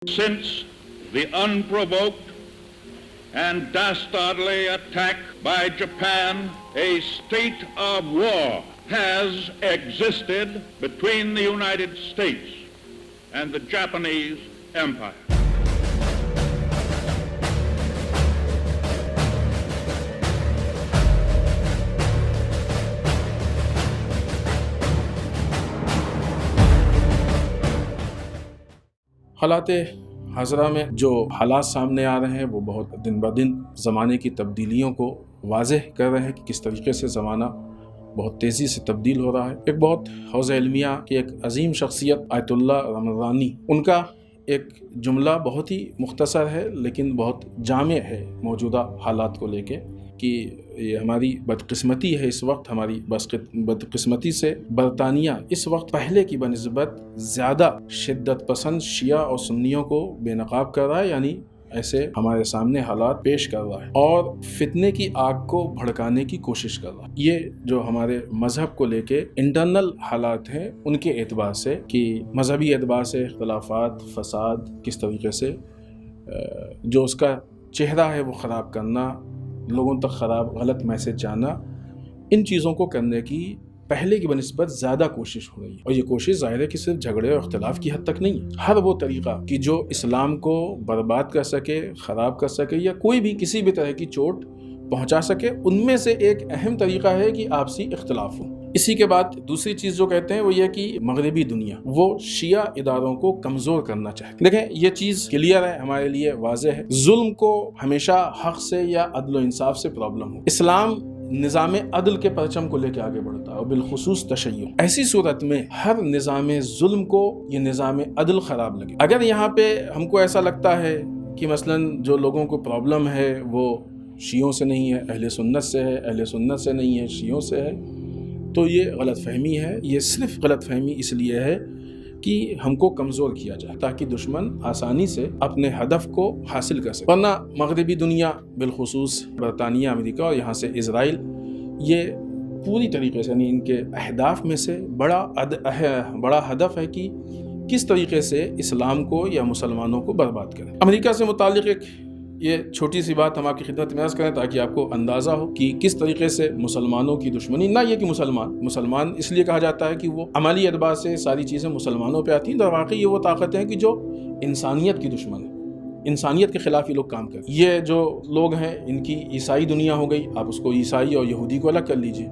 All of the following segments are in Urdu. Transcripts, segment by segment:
Since the unprovoked and dastardly attack by Japan, a state of war has existed between the United States and the Japanese Empire. حالات حاضرہ میں جو حالات سامنے آ رہے ہیں وہ بہت دن بہ دن زمانے کی تبدیلیوں کو واضح کر رہے ہیں کہ کس طریقے سے زمانہ بہت تیزی سے تبدیل ہو رہا ہے۔ ایک بہت حوزہ علمیہ کی ایک عظیم شخصیت آیت اللہ رمضانی، ان کا ایک جملہ بہت ہی مختصر ہے لیکن بہت جامع ہے موجودہ حالات کو لے کے، کہ یہ ہماری بدقسمتی ہے اس وقت، ہماری بدقسمتی سے برطانیہ اس وقت پہلے کی بنسبت زیادہ شدت پسند شیعہ اور سنیوں کو بے نقاب کر رہا ہے، یعنی ایسے ہمارے سامنے حالات پیش کر رہا ہے اور فتنے کی آگ کو بھڑکانے کی کوشش کر رہا ہے۔ یہ جو ہمارے مذہب کو لے کے انٹرنل حالات ہیں ان کے اعتبار سے، کہ مذہبی اعتبار سے اختلافات، فساد کس طریقے سے جو اس کا چہرہ ہے وہ خراب کرنا، لوگوں تک غلط میسج جانا، ان چیزوں کو کرنے کی پہلے کی بنسبت زیادہ کوشش ہو رہی ہے۔ اور یہ کوشش ظاہر ہے کہ صرف جھگڑے اور اختلاف کی حد تک نہیں ہے، ہر وہ طریقہ کہ جو اسلام کو برباد کر سکے، خراب کر سکے، یا کوئی بھی کسی بھی طرح کی چوٹ پہنچا سکے، ان میں سے ایک اہم طریقہ ہے کہ آپسی اختلاف ہو۔ اسی کے بعد دوسری چیز جو کہتے ہیں وہ یہ کہ مغربی دنیا وہ شیعہ اداروں کو کمزور کرنا چاہتے ہیں۔ دیکھیں یہ چیز کلیئر ہے، ہمارے لیے واضح ہے، ظلم کو ہمیشہ حق سے یا عدل و انصاف سے پرابلم ہو۔ اسلام نظام عدل کے پرچم کو لے کے آگے بڑھتا ہے، اور بالخصوص تشیع۔ ایسی صورت میں ہر نظام ظلم کو یہ نظام عدل خراب لگے۔ اگر یہاں پہ ہم کو ایسا لگتا ہے کہ مثلاً جو لوگوں کو پرابلم ہے وہ شیعوں سے نہیں ہے، اہل سنت سے ہے، اہل سنت سے نہیں ہے، شیعوں سے ہے، تو یہ غلط فہمی ہے۔ یہ صرف غلط فہمی اس لیے ہے کہ ہم کو کمزور کیا جائے تاکہ دشمن آسانی سے اپنے ہدف کو حاصل کر سکے۔ ورنہ مغربی دنیا بالخصوص برطانیہ، امریکہ اور یہاں سے اسرائیل، یہ پوری طریقے سے، یعنی ان کے اہداف میں سے بڑا ہدف ہے کہ کس طریقے سے اسلام کو یا مسلمانوں کو برباد کریں۔ امریکہ سے متعلق ایک یہ چھوٹی سی بات ہم آپ کی خدمت میں عرض کریں تاکہ آپ کو اندازہ ہو کہ کس طریقے سے مسلمانوں کی دشمنی، نہ یہ کہ مسلمان اس لیے کہا جاتا ہے کہ وہ عملی اعتبار سے ساری چیزیں مسلمانوں پہ آتی ہیں، در واقع یہ وہ طاقتیں ہیں کہ جو انسانیت کی دشمن ہے، انسانیت کے خلاف یہ لوگ کام کرتے ہیں۔ یہ جو لوگ ہیں ان کی عیسائی دنیا ہو گئی، آپ اس کو عیسائی اور یہودی کو الگ کر لیجئے،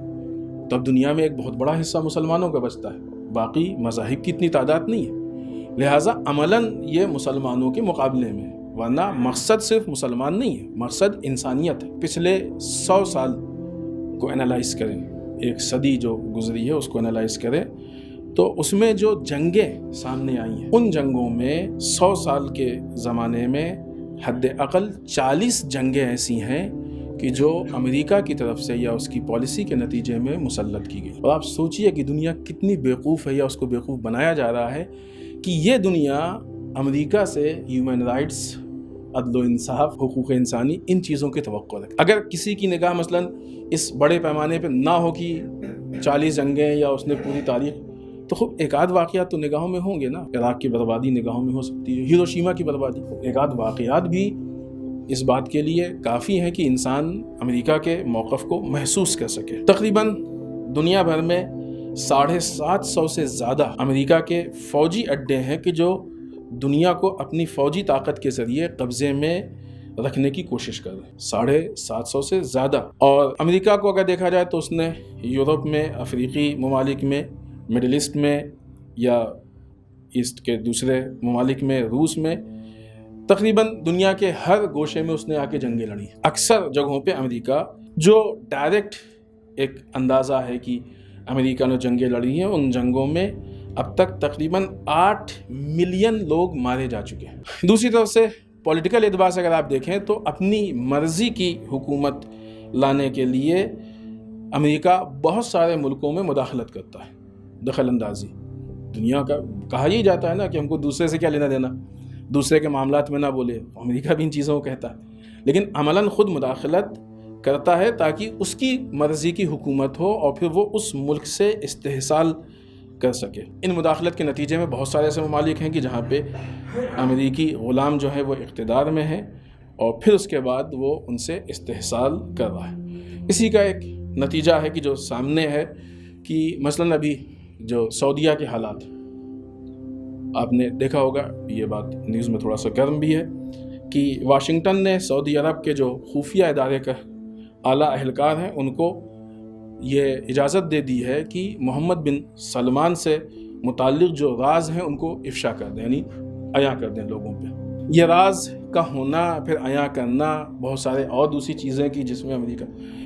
تب دنیا میں ایک بہت بڑا حصہ مسلمانوں کا بچتا ہے، باقی مذاہب کی اتنی تعداد نہیں ہے، لہٰذا عملاً یہ مسلمانوں کے مقابلے میں ہے، ورنہ مقصد صرف مسلمان نہیں ہے، مقصد انسانیت ہے۔ پچھلے 100 سال کو انالائز کریں، ایک صدی جو گزری ہے اس کو انالائز کریں، تو اس میں جو جنگیں سامنے آئی ہیں، ان جنگوں میں 100 سال کے زمانے میں حد اقل 40 جنگیں ایسی ہیں کہ جو امریکہ کی طرف سے یا اس کی پالیسی کے نتیجے میں مسلط کی گئی۔ اور آپ سوچئے کہ دنیا کتنی بیوقوف ہے، یا اس کو بیوقوف بنایا جا رہا ہے کہ یہ دنیا امریکہ سے ہیومن رائٹس، عدل و انصاف، حقوق انسانی، ان چیزوں کی توقع رکھے۔ اگر کسی کی نگاہ مثلاً اس بڑے پیمانے پہ نہ ہو کہ 40 جنگیں یا اس نے پوری تاریخ، تو خب ایک آدھ واقعات تو نگاہوں میں ہوں گے نا۔ عراق کی بربادی نگاہوں میں ہو سکتی ہے، ہیروشیما کی بربادی، ایک آدھ واقعات بھی اس بات کے لیے کافی ہیں کہ انسان امریکہ کے موقف کو محسوس کر سکے۔ تقریباً دنیا بھر میں 750 سے زیادہ امریکہ کے فوجی اڈے ہیں کہ جو دنیا کو اپنی فوجی طاقت کے ذریعے قبضے میں رکھنے کی کوشش کر رہے ہیں، 750 سے زیادہ۔ اور امریکہ کو اگر دیکھا جائے تو اس نے یورپ میں، افریقی ممالک میں، مڈل ایسٹ میں، یا ایسٹ کے دوسرے ممالک میں، روس میں، تقریباً دنیا کے ہر گوشے میں اس نے آ کے جنگیں لڑی۔ اکثر جگہوں پہ امریکہ، جو ڈائریکٹ ایک اندازہ ہے کہ امریکہ نے جنگیں لڑی ہیں، ان جنگوں میں اب تک تقریباً 8 ملین لوگ مارے جا چکے ہیں۔ دوسری طرف سے پولیٹیکل اعتبار سے اگر آپ دیکھیں تو اپنی مرضی کی حکومت لانے کے لیے امریکہ بہت سارے ملکوں میں مداخلت کرتا ہے، دخل اندازی۔ دنیا کا کہا ہی جاتا ہے نا کہ ہم کو دوسرے سے کیا لینا دینا، دوسرے کے معاملات میں نہ بولے، امریکہ بھی ان چیزوں کو کہتا ہے، لیکن عملاً خود مداخلت کرتا ہے تاکہ اس کی مرضی کی حکومت ہو، اور پھر وہ اس ملک سے استحصال کر سکے۔ ان مداخلت کے نتیجے میں بہت سارے ایسے ممالک ہیں کہ جہاں پہ امریکی غلام جو ہے وہ اقتدار میں ہیں اور پھر اس کے بعد وہ ان سے استحصال کر رہا ہے۔ اسی کا ایک نتیجہ ہے کہ جو سامنے ہے کہ مثلاً ابھی جو سعودیہ کے حالات، آپ نے دیکھا ہوگا، یہ بات نیوز میں تھوڑا سا گرم بھی ہے کہ واشنگٹن نے سعودی عرب کے جو خفیہ ادارے کا اعلیٰ اہلکار ہیں ان کو یہ اجازت دے دی ہے کہ محمد بن سلمان سے متعلق جو راز ہیں ان کو افشا کر دیں، یعنی عیاں کر دیں لوگوں پہ۔ یہ راز کا ہونا، پھر عیاں کرنا، بہت سارے اور دوسری چیزیں کی جس میں امریکہ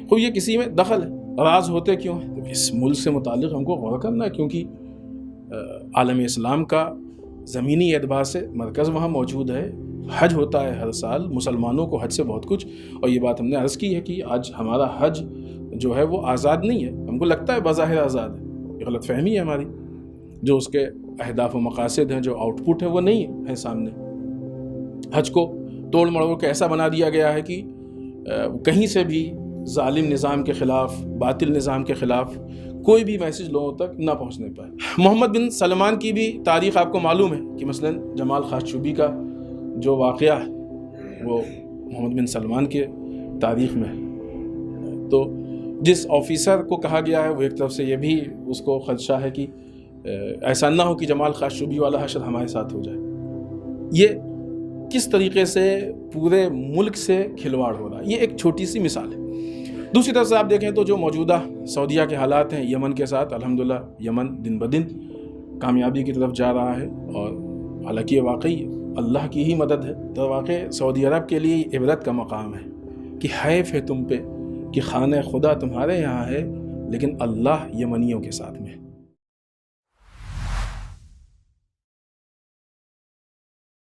خوب یہ کسی میں دخل ہے۔ راز ہوتے کیوں ہیں؟ اس ملک سے متعلق ہم کو غور کرنا ہے، کیونکہ عالم اسلام کا زمینی اعتبار سے مرکز وہاں موجود ہے۔ حج ہوتا ہے ہر سال، مسلمانوں کو حج سے بہت کچھ، اور یہ بات ہم نے عرض کی ہے کہ آج ہمارا حج جو ہے وہ آزاد نہیں ہے۔ ہم کو لگتا ہے بظاہر آزاد ہے، یہ غلط فہمی ہے ہماری۔ جو اس کے اہداف و مقاصد ہیں، جو آؤٹ پٹ ہے، وہ نہیں ہے سامنے۔ حج کو توڑ مڑوڑ کے ایسا بنا دیا گیا ہے کہ کہیں سے بھی ظالم نظام کے خلاف، باطل نظام کے خلاف کوئی بھی میسج لوگوں تک نہ پہنچنے پائے۔ محمد بن سلمان کی بھی تاریخ آپ کو معلوم ہے کہ مثلاً جمال خاشقجی کا جو واقعہ ہے وہ محمد بن سلمان کے تاریخ میں ہے۔ تو جس آفیسر کو کہا گیا ہے وہ ایک طرف سے یہ بھی اس کو خدشہ ہے کہ ایسا نہ ہو کہ جمال خاشقجی والا حشر ہمارے ساتھ ہو جائے۔ یہ کس طریقے سے پورے ملک سے کھلواڑ ہو رہا ہے، یہ ایک چھوٹی سی مثال ہے۔ دوسری طرف سے آپ دیکھیں تو جو موجودہ سعودیہ کے حالات ہیں یمن کے ساتھ، الحمدللہ یمن دن بدن کامیابی کی طرف جا رہا ہے، اور حالانکہ یہ واقعی اللہ کی ہی مدد ہے۔ تو واقع سعودی عرب کے لیے عبرت کا مقام ہے کہ حیف ہے تم پہ کہ خانہ خدا تمہارے یہاں ہے لیکن اللہ یمنیوں کے ساتھ میں۔